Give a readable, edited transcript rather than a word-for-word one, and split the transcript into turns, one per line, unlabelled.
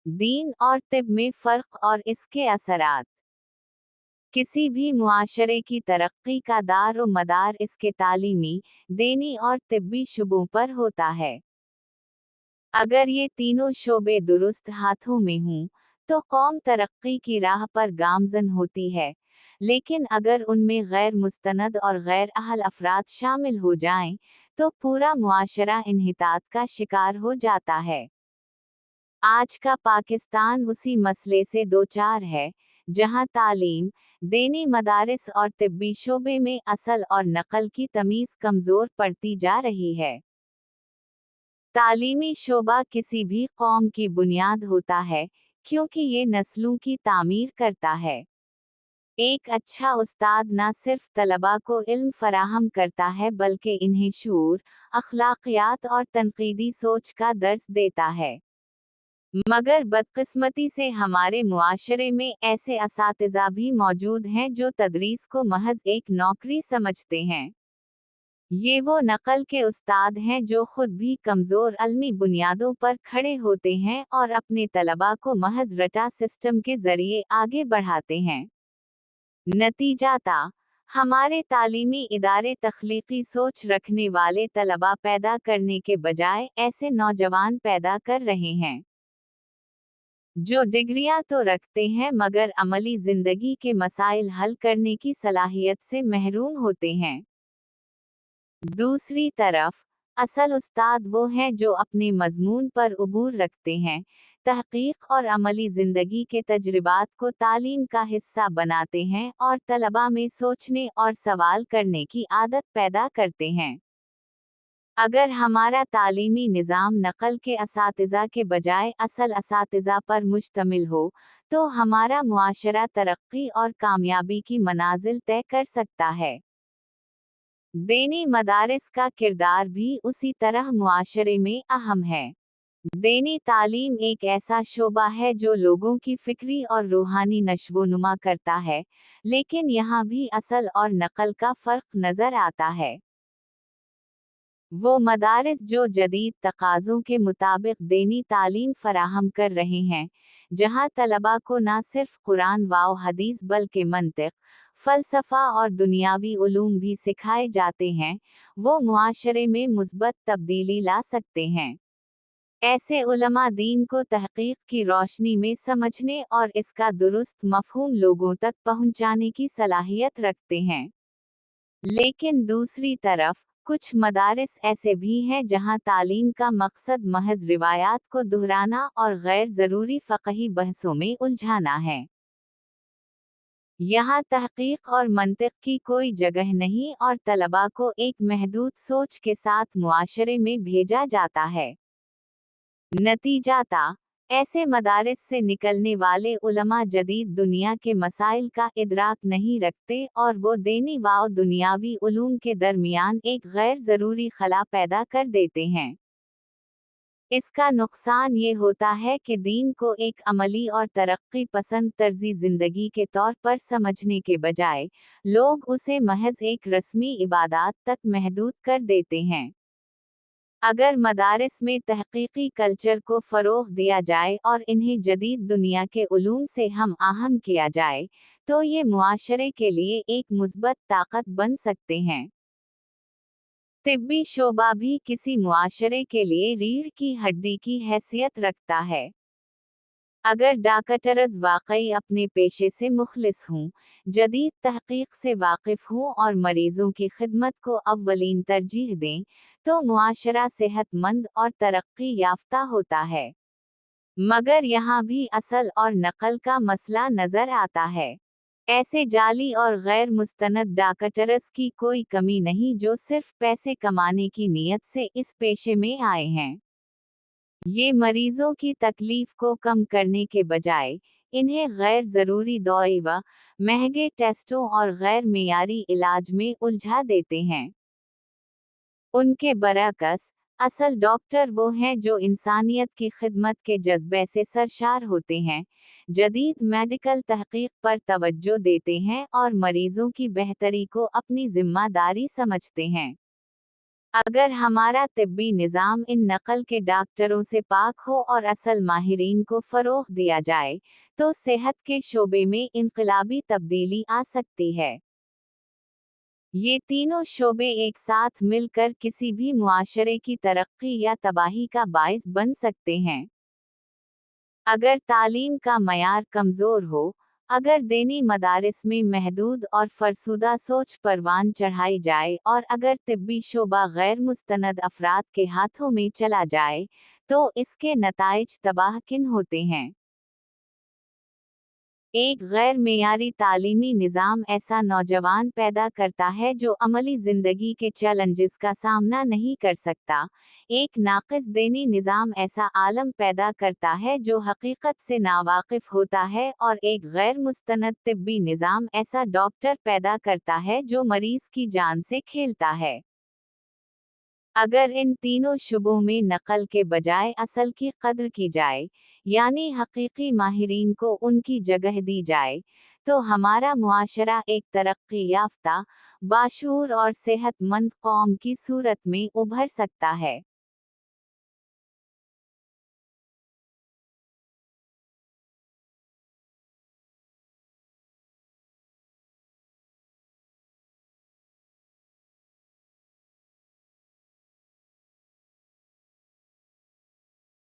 दीन और तिब में फ़र्क और इसके असरात। किसी भी मुआशरे की तरक्की का दार व मदार इसके तालीमी, दीनी और तिब्बी शुबों पर होता है। अगर ये तीनों शोबे दुरुस्त हाथों में हों, तो कौम तरक्की की राह पर गामजन होती है, लेकिन अगर उनमें गैर मुस्तनद और गैर अहल अफराद शामिल हो जाएं, तो पूरा मुआशरा इन्हितात का शिकार हो जाता है। आज का पाकिस्तान उसी मसले से दो चार है, जहां तालीम, दीनी मदारिस और तिब्बी शोबे में असल और नकल की तमीज़ कमज़ोर पड़ती जा रही है। तालीमी शोबा किसी भी कौम की बुनियाद होता है, क्योंकि ये नस्लों की तामीर करता है। एक अच्छा उस्ताद न सिर्फ तलबा को इल्म फराहम करता है बल्कि इन्हें शूर, अखलाकियात और तनकीदी सोच का दर्स देता है। मगर बदकिस्मती से हमारे मुआशरे में ऐसे असातिज़ा भी मौजूद हैं जो तदरीस को महज एक नौकरी समझते हैं। ये वो नकल के उस्ताद हैं जो खुद भी कमज़ोर अलमी बुनियादों पर खड़े होते हैं और अपने तलबा को महज रटा सिस्टम के ज़रिए आगे बढ़ाते हैं। नतीजाता, हमारे तालीमी इदारे तख्लीकी सोच रखने वाले तलबा पैदा करने के बजाय ऐसे नौजवान पैदा कर रहे हैं जो डिग्रियां तो रखते हैं मगर अमली जिंदगी के मसाइल हल करने की सलाहियत से महरूम होते हैं। दूसरी तरफ, असल उस्ताद वो हैं जो अपने मजमून पर उबूर रखते हैं, तहकीक और अमली जिंदगी के तजर्बात को तालीम का हिस्सा बनाते हैं और तलबा में सोचने और सवाल करने की आदत पैदा करते हैं। अगर हमारा तालीमी निज़ाम नकल के असातिज़ा के बजाय असल असातिज़ा पर मुश्तमिल हो, तो हमारा मुआशरा तरक्की और कामयाबी की मनाजिल तय कर सकता है। दीनी मदारिस का किरदार भी उसी तरह मुआशरे में अहम है। दीनी तालीम एक ऐसा शोबा है जो लोगों की फ़िक्री और रूहानी नश्वोनुमा करता है, लेकिन यहाँ भी असल और नकल का फ़र्क नज़र आता है। वो मदारिस जो जदीद तकाज़ों के मुताबिक दीनी तालीम फराहम कर रहे हैं, जहाँ तलबा को न सिर्फ कुरान व हदीस बल्कि मंतिक, फ़लसफ़ा और दुनियावी उलूम भी सिखाए जाते हैं, वो मुआशरे में मुस्बत तब्दीली ला सकते हैं। ऐसे उलमा दीन को तहक़ीक़ की रोशनी में समझने और इसका दुरुस्त मफ़हूम लोगों तक पहुँचाने की सलाहियत रखते हैं। लेकिन दूसरी तरफ, कुछ मदारिस ऐसे भी हैं जहां तालीम का मकसद महज रिवायात को दोहराना और गैर ज़रूरी फ़क़ही बहसों में उलझाना है। यहाँ तहक़ीक़ और मंतिक़ की कोई जगह नहीं और तलबा को एक महदूद सोच के साथ मुआशरे में भेजा जाता है। नतीजाता, ऐसे मदारिस से निकलने वाले उलमा जदीद दुनिया के मसाइल का इदराक नहीं रखते और वो दीनी व दुनियावी उलूम के दरमियान एक गैर ज़रूरी खला पैदा कर देते हैं। इसका नुकसान ये होता है कि दीन को एक अमली और तरक्की पसंद तर्ज़ी ज़िंदगी के तौर पर समझने के बजाय, लोग उसे महज एक रस्मी इबादत तक महदूद कर देते हैं। अगर मदारिस में तहक़ीक़ी कल्चर को फ़रोग़ दिया जाए और इन्हें जदीद दुनिया के उलूम से हम आहंग किया जाए, तो ये मुआशरे के लिए एक मुस्बत ताकत बन सकते हैं। तिब्बी शोबा भी किसी मुआशरे के लिए रीढ़ की हड्डी की हैसियत रखता है। अगर डॉक्टर्स वाकई अपने पेशे से मुखलिस हों, जदीद तहक़ीक़ से वाकिफ़ हों और मरीज़ों की खिदमत को अव्वलीन तरजीह दें, तो मुआशरा सेहतमंद और तरक्की याफ्ता होता है। मगर यहाँ भी असल और नकल का मसला नज़र आता है। ऐसे जाली और गैर मुस्तनद डॉक्टर्स की कोई कमी नहीं जो सिर्फ पैसे कमाने की नीयत से इस पेशे में आए हैं। ये मरीजों की तकलीफ को कम करने के बजाय, इन्हें गैर ज़रूरी दवाई व महंगे टेस्टों और गैर मेयारी इलाज में उलझा देते हैं। उनके बरअक्स, असल डॉक्टर वो हैं जो इंसानियत की खिदमत के जज्बे से सरशार होते हैं, जदीद मेडिकल तहक़ीक़ पर तवज्जो देते हैं और मरीज़ों की बेहतरी को अपनी ज़िम्मेदारी समझते हैं। अगर हमारा तिब्बी निज़ाम इन नकल के डॉक्टरों से पाक हो और असल माहिरीन को फ़रोग़ दिया जाए, तो सेहत के शोबे में इनक़िलाबी तब्दीली आ सकती है। ये तीनों शोबे एक साथ मिलकर किसी भी मुआशरे की तरक्की या तबाही का बाइस बन सकते हैं। अगर तालीम का मयार कमज़ोर हो, अगर दीनी मदारिस में महदूद और फरसुदा सोच परवान चढ़ाई जाए और अगर तिब्बी शोबा गैर मुस्तनद अफराद के हाथों में चला जाए, तो इसके नताइज तबाहकुन होते हैं। एक गैर मेयारी तालीमी निज़ाम ऐसा नौजवान पैदा करता है जो अमली ज़िंदगी के चैलेंजेस का सामना नहीं कर सकता। एक नाक़िस दीनी निज़ाम ऐसा आलम पैदा करता है जो हकीकत से नावाकिफ़ होता है और एक गैर मुस्तनद तिब्बी निज़ाम ऐसा डॉक्टर पैदा करता है जो मरीज़ की जान से खेलता है। अगर इन तीनों शुबों में नकल के बजाय असल की कद्र की जाए, यानी हकीकी माहिरीन को उनकी जगह दी जाए, तो हमारा मुआशरा एक तरक्की याफ्ता, बाशूर और सेहतमंद कौम की सूरत में उभर सकता है।